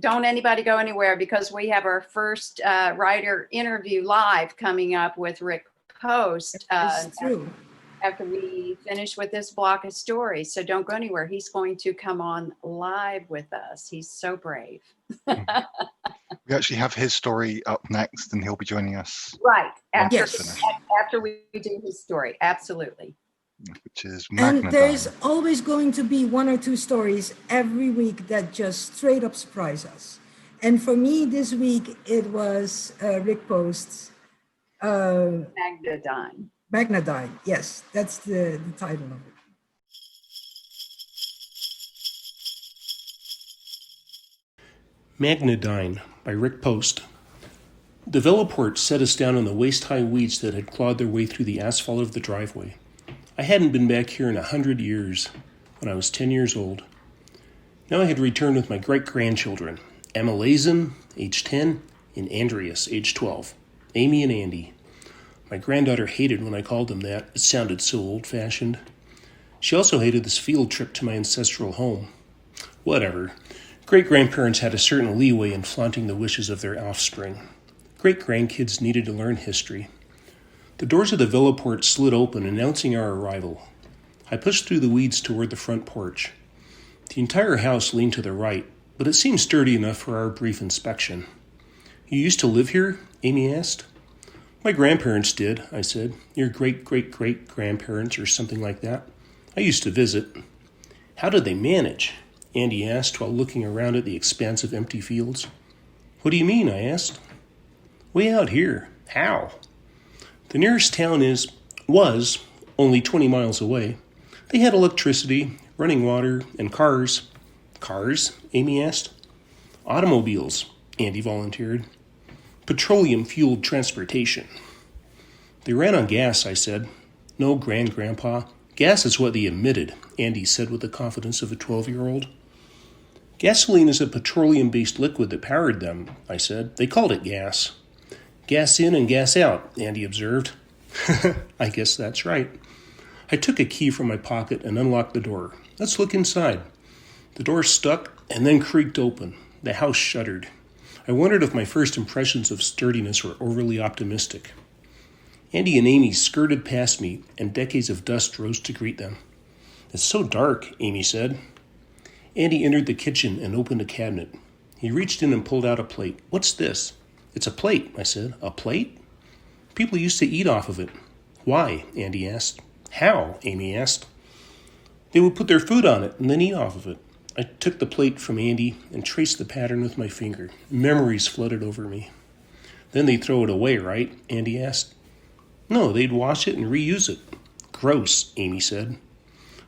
don't anybody go anywhere, because we have our first writer interview live coming up with Rick Post after we finish with this block of stories. So don't go anywhere. He's going to come on live with us. He's so brave. We actually have his story up next, and he'll be joining us. Right. After we do his story. Absolutely. Which is And there's always going to be one or two stories every week that just straight up surprise us. And for me this week, it was Rick Post's Magnadine. Magnadine, yes, that's the title of it. Magnadine by Rick Post. The Veloport set us down on the waist-high weeds that had clawed their way through the asphalt of the driveway. I hadn't been back here in 100 years, when I was 10 years old. Now I had returned with my great-grandchildren, Amalazin, age 10, and Andreas, age 12, Amy and Andy. My granddaughter hated when I called them that. It sounded so old-fashioned. She also hated this field trip to my ancestral home. Whatever. Great-grandparents had a certain leeway in flaunting the wishes of their offspring. Great-grandkids needed to learn history. The doors of the Veloport slid open, announcing our arrival. I pushed through the weeds toward the front porch. The entire house leaned to the right, but it seemed sturdy enough for our brief inspection. You used to live here? Amy asked. My grandparents did, I said. Your great-great-great-grandparents or something like that. I used to visit. How did they manage? Andy asked while looking around at the expanse of empty fields. What do you mean? I asked. Way out here. How? The nearest town was only 20 miles away. They had electricity, running water, and cars. Cars? Amy asked. Automobiles, Andy volunteered. Petroleum-fueled transportation. They ran on gas, I said. No, Grandpa. Gas is what they emitted, Andy said with the confidence of a 12-year-old. Gasoline is a petroleum-based liquid that powered them, I said. They called it gas. Gas in and gas out, Andy observed. I guess that's right. I took a key from my pocket and unlocked the door. Let's look inside. The door stuck and then creaked open. The house shuddered. I wondered if my first impressions of sturdiness were overly optimistic. Andy and Amy skirted past me, and decades of dust rose to greet them. It's so dark, Amy said. Andy entered the kitchen and opened a cabinet. He reached in and pulled out a plate. What's this? It's a plate, I said. A plate? People used to eat off of it. Why? Andy asked. How? Amy asked. They would put their food on it and then eat off of it. I took the plate from Andy and traced the pattern with my finger. Memories flooded over me. Then they'd throw it away, right? Andy asked. No, they'd wash it and reuse it. Gross, Amy said.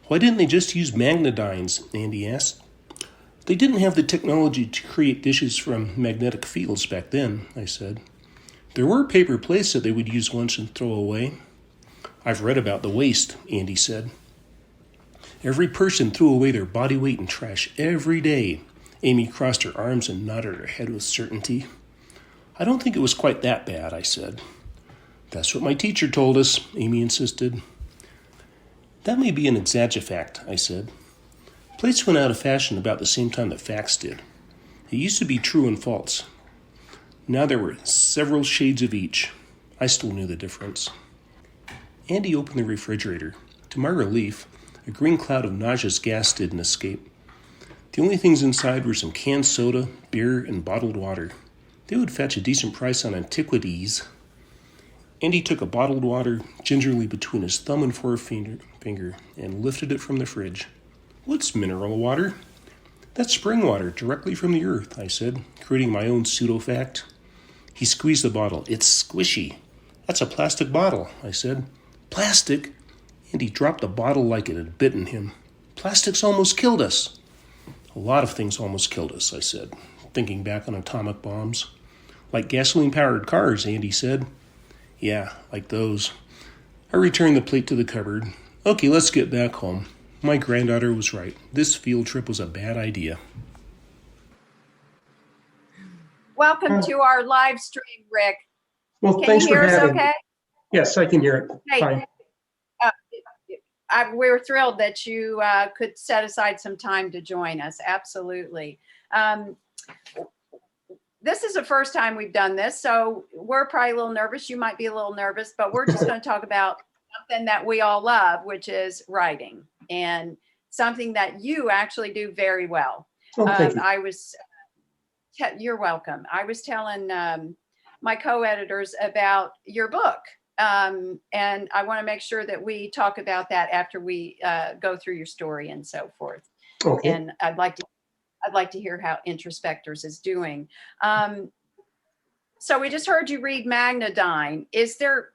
Why didn't they just use Magnadines? Andy asked. They didn't have the technology to create dishes from magnetic fields back then, I said. There were paper plates that they would use once and throw away. I've read about the waste, Andy said. Every person threw away their body weight in trash every day. Amy crossed her arms and nodded her head with certainty. I don't think it was quite that bad, I said. That's what my teacher told us, Amy insisted. That may be an exaggerafact, I said. Plates went out of fashion about the same time that facts did. It used to be true and false. Now there were several shades of each. I still knew the difference. Andy opened the refrigerator. To my relief, a green cloud of nauseous gas didn't escape. The only things inside were some canned soda, beer, and bottled water. They would fetch a decent price on antiquities. Andy took a bottled water gingerly between his thumb and forefinger and lifted it from the fridge. What's mineral water? That's spring water, directly from the earth, I said, creating my own pseudo-fact. He squeezed the bottle. It's squishy. That's a plastic bottle, I said. Plastic? Andy dropped the bottle like it had bitten him. Plastics almost killed us. A lot of things almost killed us, I said, thinking back on atomic bombs. Like gasoline-powered cars, Andy said. Yeah, like those. I returned the plate to the cupboard. Okay, let's get back home. My granddaughter was right. This field trip was a bad idea. Welcome to our live stream, Rick. Well, Can thanks you hear for us having okay? me. Yes, I can hear it. Hey, Fine. we're thrilled that you could set aside some time to join us. Absolutely. this is the first time we've done this, so we're probably a little nervous. You might be a little nervous, but we're just going to talk about something that we all love, which is writing, and something that you actually do very well. Oh, thank you. You're welcome. I was telling my co-editors about your book, and I want to make sure that we talk about that after we go through your story and so forth. Okay. And I'd like to hear how Introspectors is doing. So we just heard you read Magnadyne. Is there,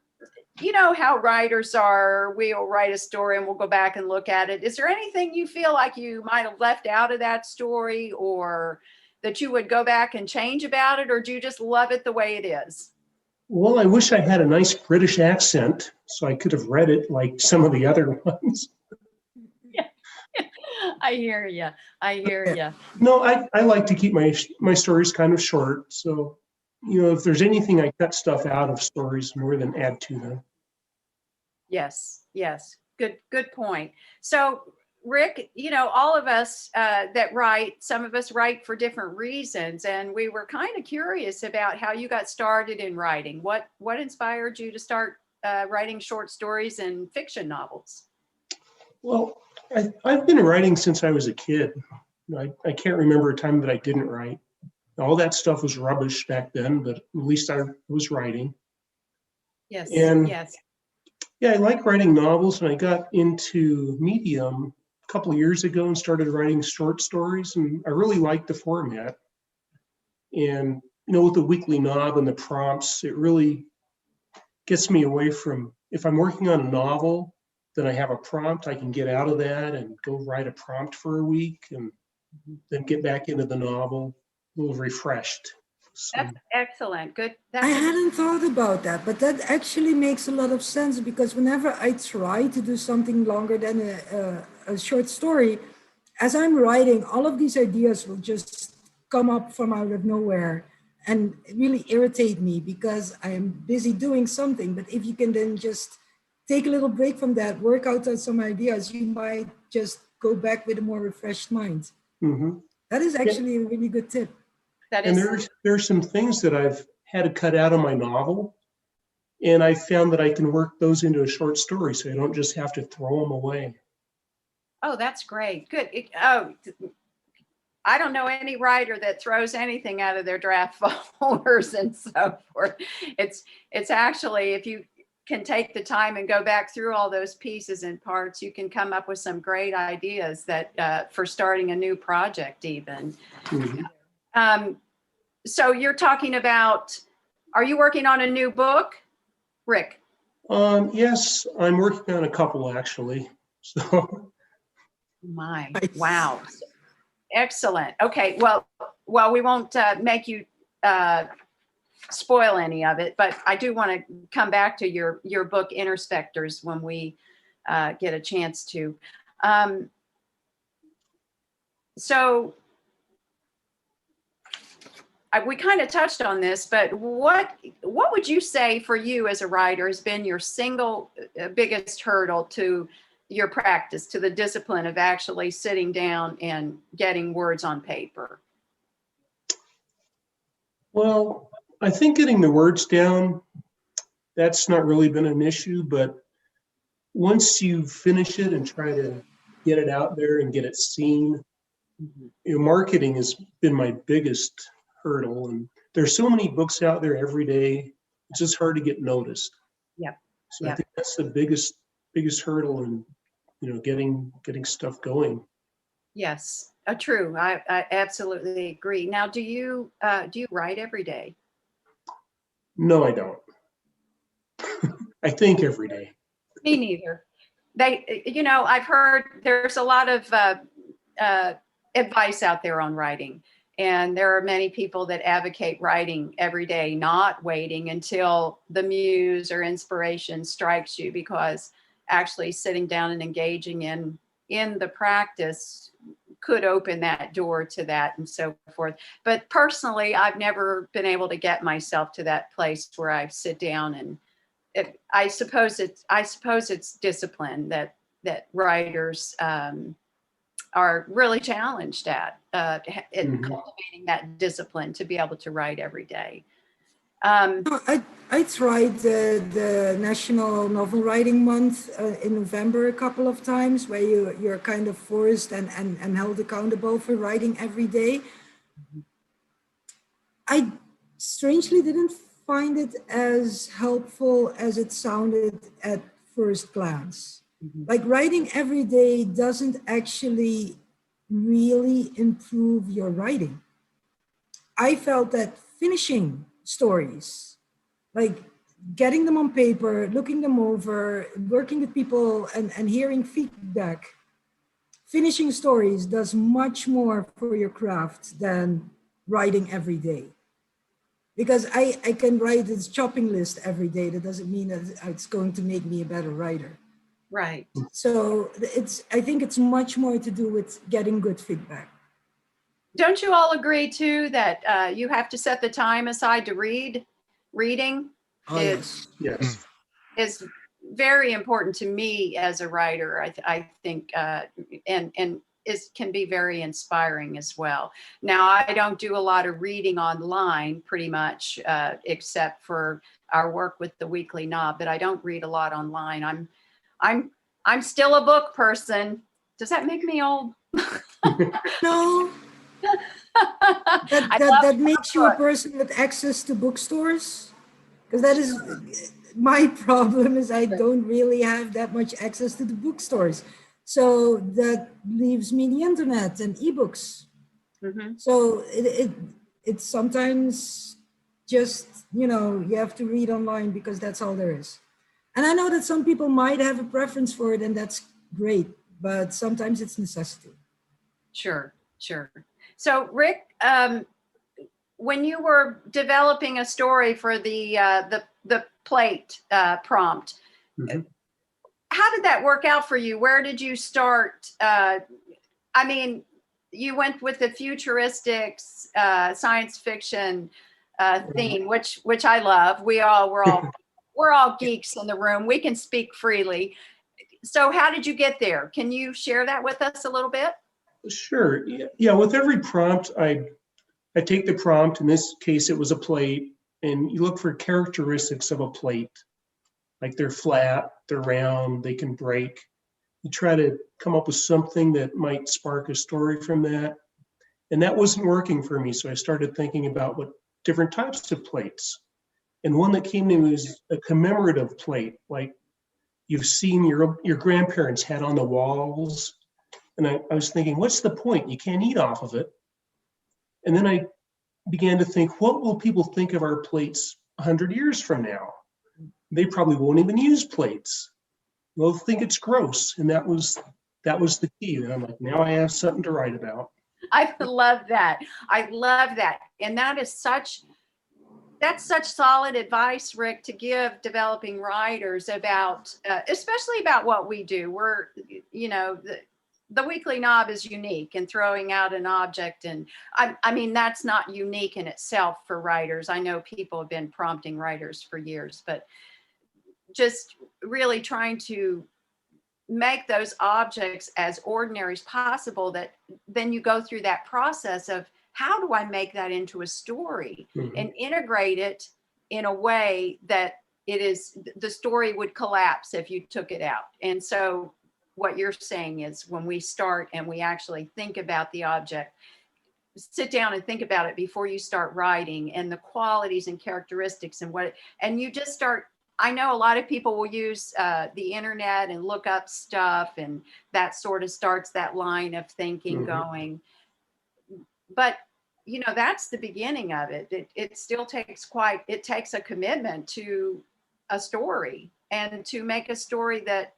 you know how writers are, we'll write a story and we'll go back and look at it. Is there anything you feel like you might have left out of that story, or that you would go back and change about it, or do you just love it the way it is? Well, I wish I had a nice British accent so I could have read it like some of the other ones. I hear you. I hear you. No, I like to keep my stories kind of short. So, if there's anything, I cut stuff out of stories more than add to them. Yes. Yes. Good point. So, Rick, all of us that write, some of us write for different reasons, and we were kind of curious about how you got started in writing. What inspired you to start writing short stories and fiction novels? Well, I've been writing since I was a kid. I can't remember a time that I didn't write. All that stuff was rubbish back then, but at least I was writing. Yes. And yes. yeah, I like writing novels, and I got into Medium a couple of years ago and started writing short stories, and I really liked the format. And with the weekly knob and the prompts, it really gets me away from, if I'm working on a novel, then I have a prompt, I can get out of that and go write a prompt for a week and then get back into the novel a little refreshed. So, That's excellent. Good. I hadn't thought about that, but that actually makes a lot of sense, because whenever I try to do something longer than a short story, as I'm writing, all of these ideas will just come up from out of nowhere and really irritate me because I am busy doing something. But if you can then just take a little break from that, work out on some ideas, you might just go back with a more refreshed mind. mm-hmm. That is actually a really good tip. And there's some things that I've had to cut out of my novel, and I found that I can work those into a short story, so I don't just have to throw them away. Oh, that's great. Good. I don't know any writer that throws anything out of their draft folders and so forth. It's actually, if you can take the time and go back through all those pieces and parts, you can come up with some great ideas that for starting a new project even. Mm-hmm. So you're talking about, are you working on a new book, Rick? Yes, I'm working on a couple actually. So. My, wow. Excellent. Okay. Well, we won't make you spoil any of it, but I do want to come back to your book, Introspectors, when we get a chance to. So we kind of touched on this, but what would you say for you as a writer has been your single biggest hurdle to your practice, to the discipline of actually sitting down and getting words on paper? Well, I think getting the words down, that's not really been an issue, but once you finish it and try to get it out there and get it seen, marketing has been my biggest hurdle. And there's so many books out there every day, it's just hard to get noticed. Yeah. So I think that's the biggest hurdle in getting stuff going. Yes, true. I absolutely agree. Now, do you write every day? No, I don't. I think every day. Me neither. I've heard there's a lot of advice out there on writing, and there are many people that advocate writing every day, not waiting until the muse or inspiration strikes you, because actually sitting down and engaging in the practice could open that door to that and so forth. But personally, I've never been able to get myself to that place where I sit down and I suppose it's discipline that writers are really challenged at Mhm. cultivating that discipline to be able to write every day. I tried the National Novel Writing Month in November a couple of times, where you're kind of forced and held accountable for writing every day. I strangely didn't find it as helpful as it sounded at first glance. Like writing every day doesn't actually really improve your writing. I felt that finishing stories, like getting them on paper, looking them over, working with people and hearing feedback, finishing stories does much more for your craft than writing every day. Because I can write this shopping list every day. That doesn't mean that it's going to make me a better writer. Right. So I think it's much more to do with getting good feedback. Don't you all agree too that you have to set the time aside to read? Reading Oh, yes. Yes. is very important to me as a writer. I think, and can be very inspiring as well. Now, I don't do a lot of reading online, pretty much, except for our work with the Weekly Knob. But I don't read a lot online. I'm still a book person. Does that make me old? No, that makes you a person with access to bookstores. Because that is my problem, is I don't really have that much access to the bookstores. So that leaves me the internet and ebooks. Mm-hmm. So it's sometimes just, you have to read online because that's all there is. And I know that some people might have a preference for it, and that's great, but sometimes it's necessity. Sure. So, Rick, when you were developing a story for the plate prompt, Mhm. how did that work out for you? Where did you start? I mean, you went with the futuristic science fiction theme, which I love. We're all geeks in the room. We can speak freely. So, how did you get there? Can you share that with us a little bit? Sure. Yeah. With every prompt, I take the prompt. In this case, it was a plate, and you look for characteristics of a plate, like they're flat, they're round, they can break. You try to come up with something that might spark a story from that. And that wasn't working for me. So I started thinking about what different types of plates. And one that came to me was a commemorative plate, like you've seen your grandparents had on the walls. And I was thinking, what's the point? You can't eat off of it. And then I began to think, what will people think of our plates 100 years from now? They probably won't even use plates. They'll think it's gross. And that was the key. And I'm like, now I have something to write about. I love that. And that's such solid advice, Rick, to give developing writers about, especially about what we do. We're, the Weekly Knob is unique in throwing out an object. And I mean, that's not unique in itself for writers. I know people have been prompting writers for years, but just really trying to make those objects as ordinary as possible, that then you go through that process of how do I make that into a story and integrate it in a way that the story would collapse if you took it out. And so what you're saying is, when we start and we actually think about the object, sit down and think about it before you start writing, and the qualities and characteristics and you just start. I know a lot of people will use the internet and look up stuff, and that sort of starts that line of thinking going. But, that's the beginning of it. It still takes a commitment to a story, and to make a story that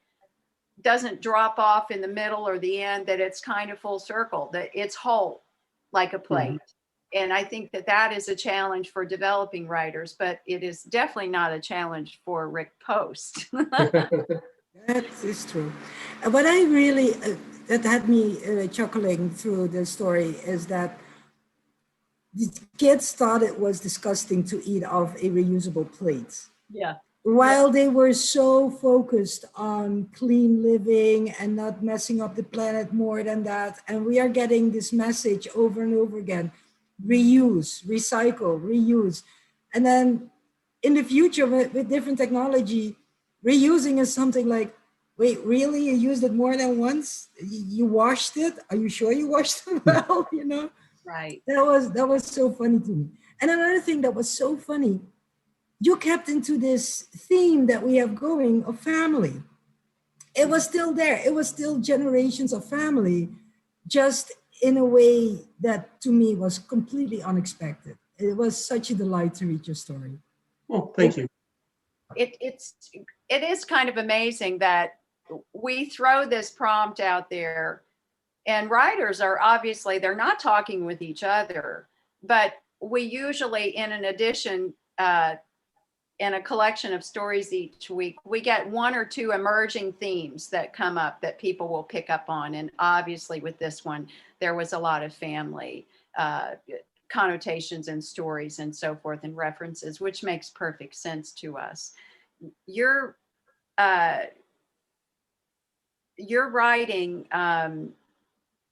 doesn't drop off in the middle or the end, that it's kind of full circle, that it's whole, like a plate. And I think that is a challenge for developing writers, but it is definitely not a challenge for Rick Post. That is true. What I really, that had me chuckling through the story is that the kids thought it was disgusting to eat off a reusable plate. Yeah. while they were so focused on clean living and not messing up the planet more than that. And we are getting this message over and over again: reuse, recycle, reuse. And then in the future, with different technology, reusing is something like, wait, really? You used it more than once? You washed it? Are you sure you washed it well? You know? Right. That was so funny to me. And another thing that was so funny, you kept into this theme that we have going of family. It was still there. It was still generations of family, just in a way that to me was completely unexpected. It was such a delight to read your story. Well, thank you. It is kind of amazing that we throw this prompt out there, and writers are obviously, they're not talking with each other, but we usually, in an edition, in a collection of stories each week, we get one or two emerging themes that come up that people will pick up on. And obviously with this one, there was a lot of family connotations and stories and so forth and references, which makes perfect sense to us. Your writing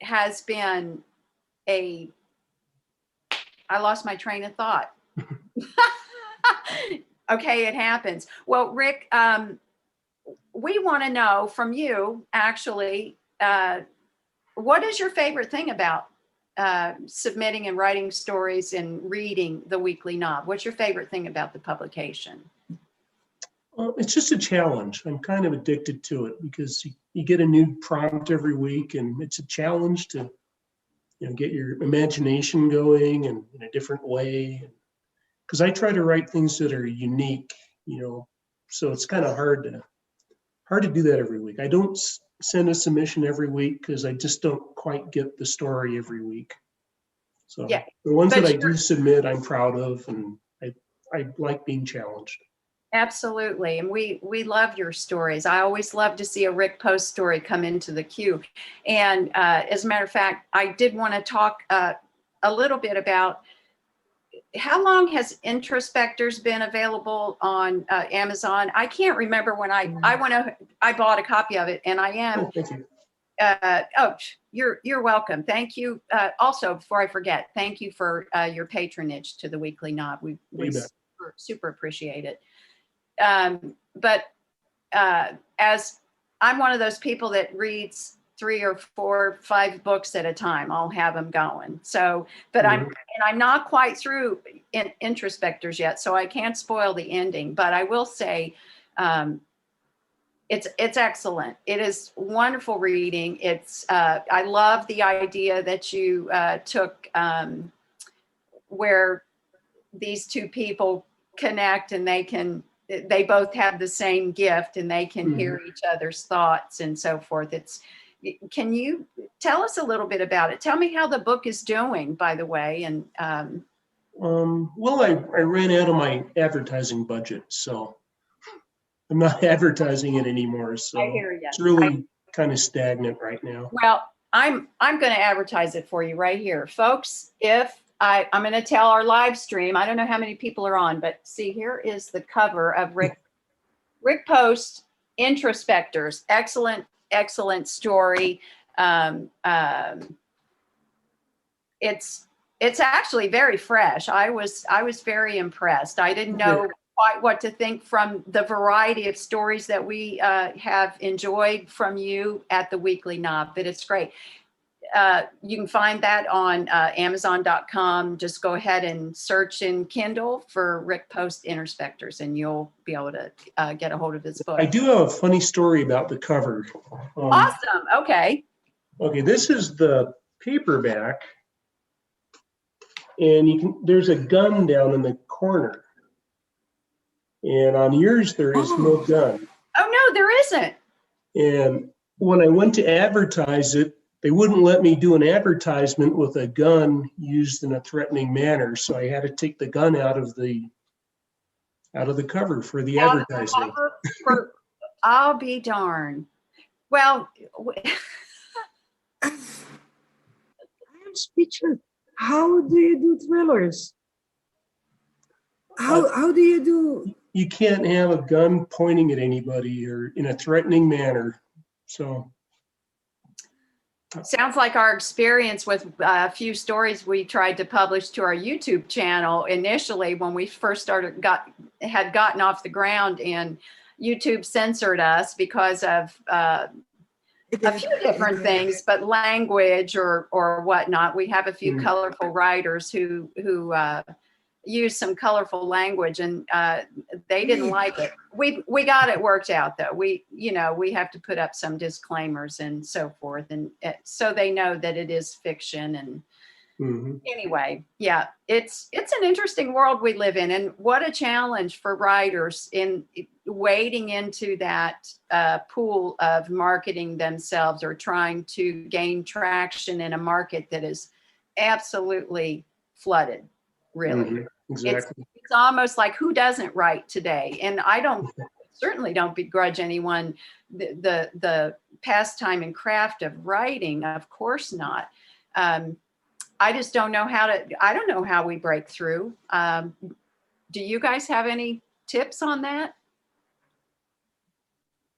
has been I lost my train of thought. Okay, it happens. Well, Rick, we want to know from you, actually, what is your favorite thing about submitting and writing stories and reading the Weekly Knob? What's your favorite thing about the publication? It's just a challenge. I'm kind of addicted to it because you get a new prompt every week, and it's a challenge to get your imagination going and in a different way. Because I try to write things that are unique, so it's kind of hard to do that every week. I don't send a submission every week because I just don't quite get the story every week. So yeah, the ones that I do submit, I'm proud of, and I like being challenged. Absolutely. And we love your stories. I always love to see a Rick Post story come into the queue. And as a matter of fact, I did want to talk a little bit about how long has Introspectors been available on Amazon? I can't remember when I bought a copy of it, and I am. Oh, thank you. You're welcome. Thank you. Also, before I forget, thank you for your patronage to the Weekly Knob. We super appreciate it. But as I'm one of those people that reads 3 or 4 or 5 books at a time, I'll have them going. So, but I'm not quite through Introspectors yet, so I can't spoil the ending. But I will say, it's excellent. It is wonderful reading. It's I love the idea that you took where these two people connect and they both have the same gift and they can hear each other's thoughts and so forth. Can you tell us a little bit about it? Tell me how the book is doing, by the way. And well, I ran out of my advertising budget, so I'm not advertising it anymore. So I hear you. It's really kind of stagnant right now. Well, I'm going to advertise it for you right here, folks. If I'm going to tell our live stream, I don't know how many people are on, but see, here is the cover of Rick Post, Introspectors. Excellent story. It's actually very fresh. I was very impressed. I didn't know quite what to think from the variety of stories that we have enjoyed from you at the Weekly Knob, but it's great. You can find that on Amazon.com. Just go ahead and search in Kindle for Rick Post Introspectors, and you'll be able to get a hold of his book. I do have a funny story about the cover. Awesome. Okay. Okay, this is the paperback, and there's a gun down in the corner. And on yours, there is no gun. Oh, no, there isn't. And when I went to advertise it, they wouldn't let me do an advertisement with a gun used in a threatening manner. So I had to take the gun out of the cover for the advertising. I'll be darned. Well, I am speechless. How do you do thrillers? How do you do you can't have a gun pointing at anybody or in a threatening manner. So. Sounds like our experience with a few stories we tried to publish to our YouTube channel initially when we first had gotten off the ground, and YouTube censored us because of a few different things, but language or whatnot. We have a few colorful writers who use some colorful language, and they didn't like it. We got it worked out though. We have to put up some disclaimers and so forth, and so they know that it is fiction. And anyway, yeah, it's an interesting world we live in, and what a challenge for writers in wading into that pool of marketing themselves or trying to gain traction in a market that is absolutely flooded. Really, exactly. It's almost like, who doesn't write today? And I certainly don't begrudge anyone the pastime and craft of writing. Of course not. I just don't know I don't know how we break through. Do you guys have any tips on that?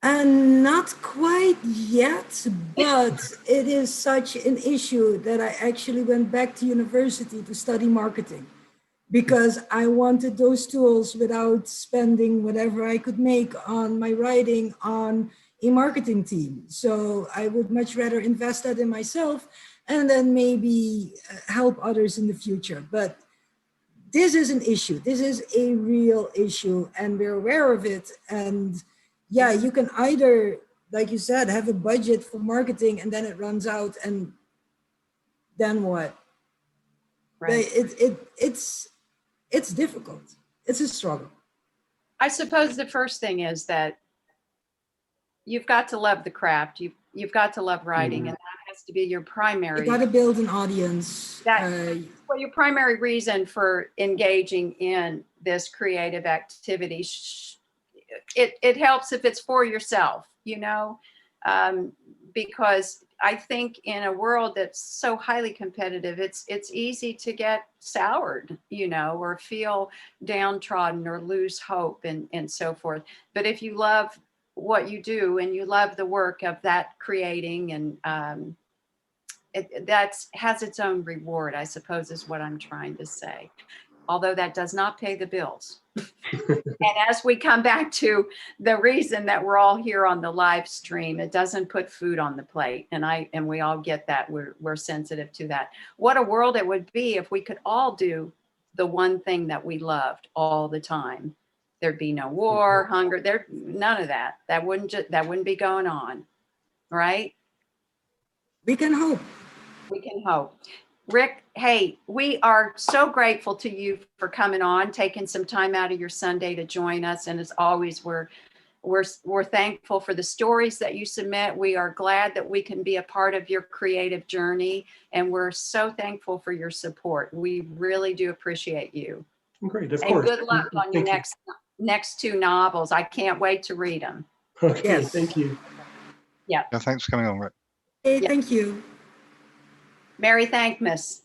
Not quite yet, but it is such an issue that I actually went back to university to study marketing, because I wanted those tools without spending whatever I could make on my writing on a marketing team. So I would much rather invest that in myself and then maybe help others in the future. But this is an issue. This is a real issue, and we're aware of it. And yeah, you can either, like you said, have a budget for marketing and then it runs out, and then what? Right. It's difficult. It's a struggle. I suppose the first thing is that you've got to love the craft. You've got to love writing, and that has to be your primary. You got to build an audience. Well, your primary reason for engaging in this creative activity. It helps if it's for yourself, because I think in a world that's so highly competitive, it's easy to get soured, or feel downtrodden or lose hope and so forth. But if you love what you do and you love the work of that creating, and that has its own reward, I suppose, is what I'm trying to say. Although that does not pay the bills. And as we come back to the reason that we're all here on the live stream, it doesn't put food on the plate. And we all get that. We're sensitive to that. What a world it would be if we could all do the one thing that we loved all the time. There'd be no war, hunger, none of that. That wouldn't be going on. Right? We can hope. We can hope. Rick, hey, we are so grateful to you for coming on, taking some time out of your Sunday to join us. And as always, we're thankful for the stories that you submit. We are glad that we can be a part of your creative journey, and we're so thankful for your support. We really do appreciate you. Great, of course. And good luck on your next two novels. I can't wait to read them. Okay, Yes. Thank you. Yeah. Yeah, thanks for coming on, Rick. Hey, thank you. Merry Thankmas.